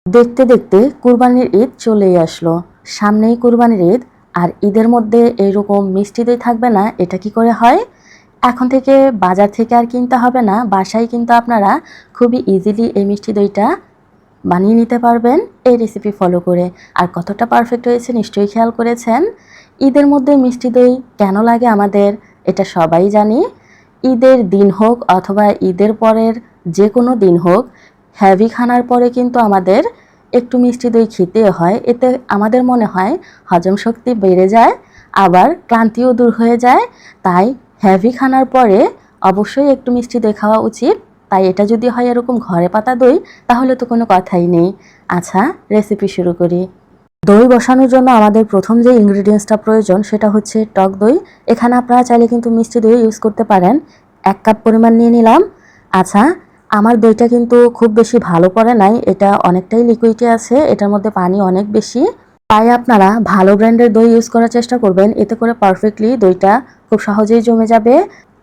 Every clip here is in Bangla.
দেখতে দেখতে কুরবানির ঈদ চলেই আসলো। সামনেই কুরবানির ঈদ, আর ঈদের মধ্যে এইরকম মিষ্টি দই থাকবে না, এটা কি করে হয়? এখন থেকে বাজার থেকে আর কিনতে হবে না, বাসায় কিন্তু আপনারা খুবই ইজিলি এই মিষ্টি দইটা বানিয়ে নিতে পারবেন এই রেসিপি ফলো করে। আর কতটা পারফেক্ট হয়েছে নিশ্চয়ই খেয়াল করেছেন। ঈদের মধ্যে মিষ্টি দই কেন লাগে আমাদের, এটা সবাই জানি। ঈদের দিন হোক অথবা ঈদের পরের যে কোনো দিন হোক, হেভি খানার পরে কিন্তু আমাদের একটু মিষ্টি দই খেতে হয়। এতে আমাদের মনে হয় হজম শক্তি বেড়ে যায়, আবার ক্লান্তিও দূর হয়ে যায়। তাই হেভি খানার পরে অবশ্যই একটু মিষ্টি দই খাওয়া উচিত। তাই এটা যদি হয় এরকম ঘরে পাতা দই, তাহলে তো কোনো কথাই নেই। আচ্ছা, রেসিপি শুরু করি। দই বসানোর জন্য আমাদের প্রথম যে ইনগ্রিডিয়েন্টসটা প্রয়োজন সেটা হচ্ছে টক দই। এখানে আপনারা চাইলে কিন্তু মিষ্টি দই ইউজ করতে পারেন। 1 কাপ পরিমাণ নিয়ে নিলাম। আচ্ছা, আমার দইটা কিন্তু খুব বেশি ভালো পড়ে নাই, এটা অনেকটাই লিকুইডে আছে, এটার মধ্যে পানি অনেক বেশি। তাই আপনারা ভালো ব্র্যান্ডের দই ইউজ করার চেষ্টা করবেন, এতে করে পারফেক্টলি দইটা খুব সহজেই জমে যাবে।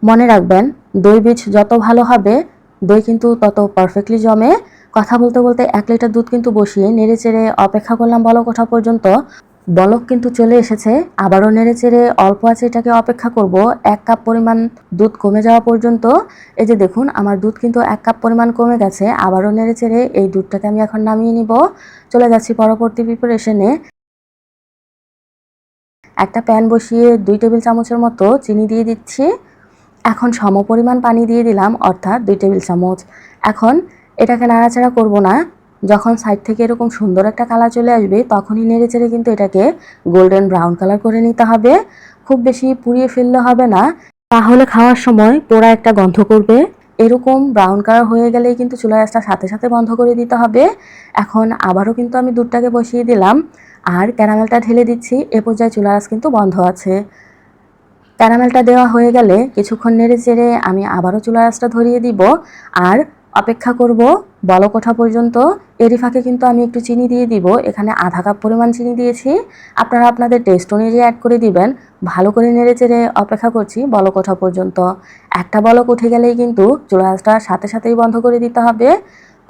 মনে রাখবেন, দই বীজ যত ভালো হবে দই কিন্তু তত পারফেক্টলি জমে। কথা বলতে বলতে 1 লিটার দুধ কিন্তু বসিয়ে নেড়ে চেড়ে অপেক্ষা করলাম বলক ওঠা পর্যন্ত। বলক কিন্তু চলে এসেছে, আবারও নেড়ে চেড়ে অল্প আছে এটাকে অপেক্ষা করব 1 কাপ পরিমাণ দুধ কমে যাওয়া পর্যন্ত। এই যে দেখুন, আমার দুধ কিন্তু 1 কাপ পরিমাণ কমে গেছে। আবারও নেড়ে চেড়ে এই দুধটাকে আমি এখন নামিয়ে নিব। চলে যাচ্ছি পরবর্তী প্রিপারেশনে। একটা প্যান বসিয়ে 2 টেবিল চামচের মতো চিনি দিয়ে দিচ্ছি। এখন সমপরিমাণ পানি দিয়ে দিলাম, অর্থাৎ 2 টেবিল চামচ। এখন এটাকে নাড়াচাড়া করব না। যখন সাইড থেকে এরকম সুন্দর একটা কালার চলে আসবে তখনই নেড়েচেড়ে কিন্তু এটাকে গোল্ডেন ব্রাউন কালার করে নিতে হবে। খুব বেশি পুড়িয়ে ফেললে হবে না, তাহলে খাওয়ার সময় পোড়া একটা গন্ধ করবে। এরকম ব্রাউন কালার হয়ে গেলেই কিন্তু চুলার আঁচটা সাথে সাথে বন্ধ করে দিতে হবে। এখন আবারও কিন্তু আমি দুধটাকে বসিয়ে দিলাম আর ক্যারামেলটা ঢেলে দিচ্ছি। এ পর্যায়ে চুলার আঁচ কিন্তু বন্ধ আছে। ক্যারামেলটা দেওয়া হয়ে গেলে কিছুক্ষণ নেড়ে চেড়ে আমি আবারও চুলার আঁচটা ধরিয়ে দিব আর অপেক্ষা করব বলক ওঠা পর্যন্ত। এরই ফাঁকে কিন্তু আমি একটু চিনি দিয়ে দিব। এখানে আধা কাপ পরিমাণ চিনি দিয়েছি, আপনারা আপনাদের টেস্ট অনুযায়ী অ্যাড করে দিবেন। ভালো করে নেড়ে চেড়ে অপেক্ষা করছি বলক ওঠা পর্যন্ত। একটা বলক উঠে গেলেই কিন্তু চুলার আঁচটা সাথে সাথেই বন্ধ করে দিতে হবে।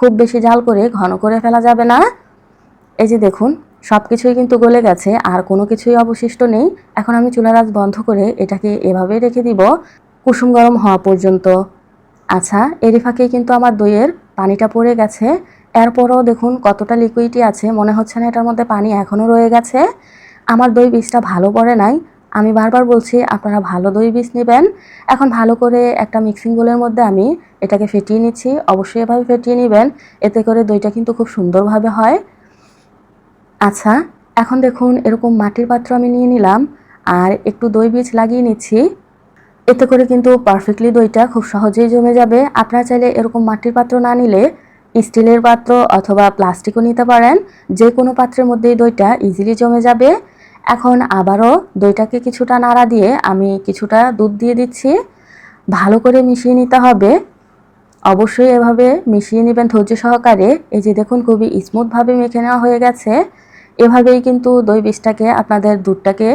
খুব বেশি জাল করে ঘন করে ফেলা যাবে না। এই যে দেখুন, সব কিছুই কিন্তু গলে গেছে, আর কোনো কিছুই অবশিষ্ট নেই। এখন আমি চুলার আঁচ বন্ধ করে এটাকে এভাবে রেখে দিব কুসুম গরম হওয়া পর্যন্ত। আচ্ছা, এরই ফাঁকেই কিন্তু আমার দইয়ের পানিটা পড়ে গেছে। এরপরও দেখুন কতটা লিকুইডই আছে, মনে হচ্ছে না এটার মধ্যে পানি এখনও রয়ে গেছে। আমার দই বীজটা ভালো পড়ে নাই। আমি বারবার বলছি আপনারা ভালো দই বীজ নেবেন। এখন ভালো করে একটা মিক্সিং বোলের মধ্যে আমি এটাকে ফেটিয়ে নিচ্ছি। অবশ্যই এভাবে ফেটিয়ে নেবেন, এতে করে দইটা কিন্তু খুব সুন্দরভাবে হয়। আচ্ছা, এখন দেখুন এরকম মাটির পাত্র আমি নিয়ে নিলাম আর একটু দই বীজ লাগিয়ে নিচ্ছি। এতে করে কিন্তু পারফেক্টলি দইটা খুব সহজেই জমে যাবে। আপনারা চাইলে এরকম মাটির পাত্র না নিলে স্টিলের পাত্র অথবা প্লাস্টিকও নিতে পারেন। যে কোনো পাত্রের মধ্যেই দইটা ইজিলি জমে যাবে। এখন আবারও দইটাকে কিছুটা নাড়া দিয়ে আমি কিছুটা দুধ দিয়ে দিচ্ছি। ভালো করে মিশিয়ে নিতে হবে। অবশ্যই এভাবে মিশিয়ে নেবেন ধৈর্য সহকারে। এই যে দেখুন, খুবই স্মুথভাবে মেখে নেওয়া হয়ে গেছে। এভাবেই কিন্তু দই বীজটাকে আপনাদের দুধটাকে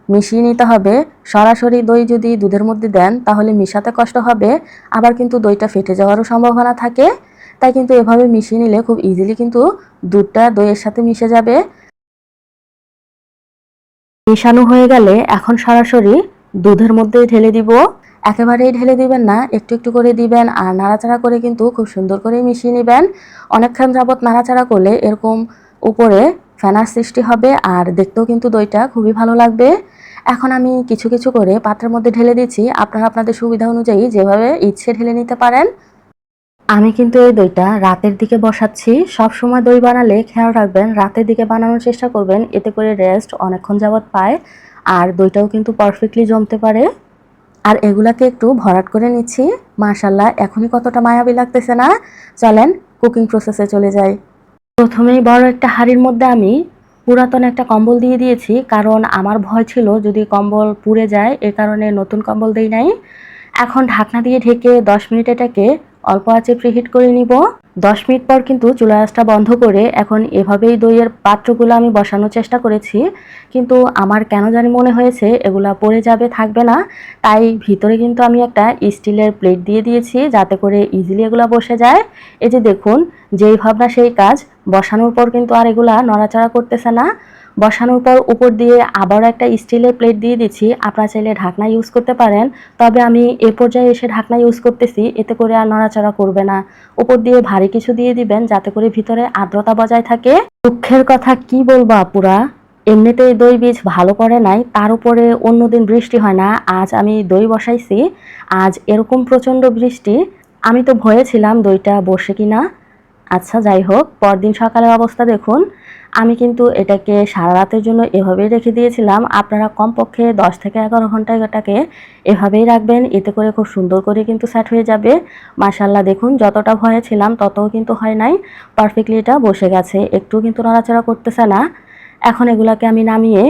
মিশিয়ে নিতে হবে। সরাসরি দই যদি দুধের মধ্যে দেন তাহলে মিশাতে কষ্ট হবে, আবার কিন্তু দইটা ফেটে যাওয়ারও সম্ভাবনা থাকে। তাই কিন্তু এভাবে মিশিয়ে নিলে খুব ইজিলি কিন্তু দুধটা দইয়ের সাথে মিশে যাবে। মেশানো হয়ে গেলে এখন সরাসরি দুধের মধ্যে ঢেলে দিব। একেবারেই ঢেলে দিবেন না, একটু একটু করে দিবেন আর নাড়াচাড়া করে কিন্তু খুব সুন্দর করে মিশিয়ে নেবেন। অনেকক্ষণ যাবত নাড়াচাড়া করলে এরকম উপরে ফেনার সৃষ্টি হবে আর দেখতেও কিন্তু দইটা খুবই ভালো লাগবে। এখন আমি কিছু কিছু করে পাত্রের মধ্যে ঢেলে দিচ্ছি, আপনারা আপনাদের সুবিধা অনুযায়ী যেভাবে ইচ্ছে ঢেলে নিতে পারেন। আমি কিন্তু এই দইটা রাতের দিকে বসাচ্ছি। সব সময় দই বানালে খেয়াল রাখবেন রাতের দিকে বানানোর চেষ্টা করবেন, এতে করে রেস্ট অনেকক্ষণ যাবত পায় আর দইটাও কিন্তু পারফেক্টলি জমতে পারে। আর এগুলাকে একটু ভরাট করে নিচ্ছি। মাশাআল্লাহ, এখনই কতটা মায়াবী লাগতেছে না? চলেন কুকিং প্রসেসে চলে যাই। প্রথমেই বড় একটা হাঁড়ির মধ্যে আমি পুরাতন একটা কম্বল দিয়ে দিয়েছি, কারণ আমার ভয় ছিল যদি কম্বল পুড়ে যায়, এ কারণে নতুন কম্বল দেই নাই। এখন ঢাকনা দিয়ে ঢেকে 10 মিনিট এটাকে অল্প আঁচে প্রিহিট করে নিব। 10 মিনিট পর কিন্তু চুলা আঁচটা বন্ধ করে এখন এভাবেই দইয়ের পাত্রগুলো আমি বসানোর চেষ্টা করেছি, কিন্তু আমার কেন জানি মনে হয়েছে এগুলা পড়ে যাবে, থাকবে না। তাই ভিতরে কিন্তু আমি একটা স্টিলের প্লেট দিয়ে দিয়েছি যাতে করে ইজিলি এগুলা বসে যায়। এই যে দেখুন, যেই ভাবনা সেই কাজ। বসানোর পর কিন্তু আর এগুলা নড়াচড়া করতেছে না। বসানোর পর উপর দিয়ে আবারও একটা স্টিলের প্লেট দিয়ে দিচ্ছি। আপনারা চাইলে ঢাকনা ইউজ করতে পারেন, তবে আমি এ পর্যায়ে এসে ঢাকনা ইউজ করতেছি, এতে করে আর নড়াচড়া করবে না। উপর দিয়ে ভারী কিছু দিয়ে দিবেন যাতে করে ভিতরে আর্দ্রতা বজায় থাকে। দুঃখের কথা কি বলবো আপুরা, এমনিতেই দই বীজ ভালো করে নাই, তার উপরে অন্যদিন বৃষ্টি হয় না। আজ আমি দই বসাইছি, আজ এরকম প্রচণ্ড বৃষ্টি। আমি তো ভয়ে ছিলাম দইটা বসে কিনা। আচ্ছা যাই হোক, পরদিন সকালের অবস্থা দেখুন। আমি কিন্তু এটাকে সারা রাতের জন্য এভাবেই রেখে দিয়েছিলাম। আপনারা কমপক্ষে 10 থেকে 11 ঘন্টা এটাকে এভাবেই রাখবেন, এতে করে খুব সুন্দর করে কিন্তু সেট হয়ে যাবে। মাশাআল্লাহ দেখুন, যতটা ভয়ে ছিলাম ততও কিন্তু হয় নাই, পারফেক্টলি এটা বসে গেছে, একটু কিন্তু নড়াচড়া করতেছে না। এখন এগুলাকে আমি নামিয়ে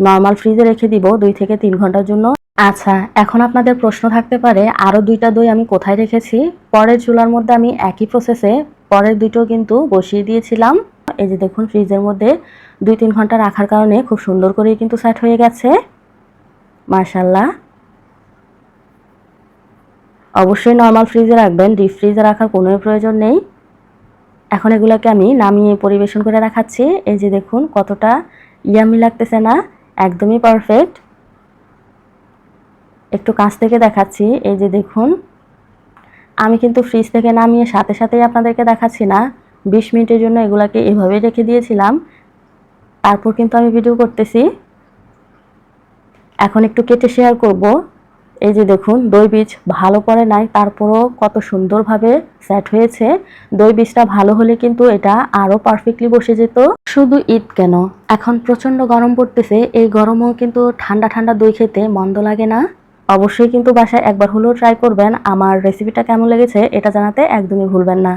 নর্মাল ফ্রিজে রেখে দিব 2 থেকে 3 ঘন্টার জন্য। আচ্ছা, এখন আপনাদের প্রশ্ন থাকতে পারে আরও 2টা দই আমি কোথায় রেখেছি। পরের চুলার মধ্যে আমি একই প্রসেসে পরের 2টো কিন্তু বসিয়ে দিয়েছিলাম। এই যে দেখুন, ফ্রিজের মধ্যে 2-3 ঘন্টা রাখার কারণে খুব সুন্দর করেই কিন্তু সেট হয়ে গেছে। মাশাআল্লাহ, অবশ্যই নর্মাল ফ্রিজে রাখবেন, ডিপ ফ্রিজে রাখার কোনো প্রয়োজন নেই। এখন এগুলোকে আমি নামিয়ে পরিবেশন করে দেখাচ্ছি। এই যে দেখুন কতটা ইয়াম্মি লাগতেছে না, একদমই পারফেক্ট। একটু কাছ থেকে দেখাচ্ছি। এই যে দেখুন, আমি কিন্তু ফ্রিজ থেকে নামিয়ে সাথে সাথেই আপনাদেরকে দেখাচ্ছি না, 20 মিনিটের জন্য এগুলাকে এভাবেই রেখে দিয়েছিলাম, তারপর কিন্তু আমি ভিডিও করতেছি। এখন একটু কেটে শেয়ার করব। এই যে দেখুন, দই বীজ ভালো পড়ে নাই, তারপরও কত সুন্দরভাবে সেট হয়েছে। দই বীজটা ভালো হলে কিন্তু এটা আরও পারফেক্টলি বসে যেত। শুধু ঈদ কেন, এখন প্রচণ্ড গরম পড়তেছে, এই গরমেও কিন্তু ঠান্ডা ঠান্ডা দই খেতে মন্দ লাগে না। অবশ্যই কিন্তু বাসায় একবার হলেও ট্রাই করবেন। আমার রেসিপিটা কেমন লেগেছে এটা জানাতে একদমই ভুলবেন না।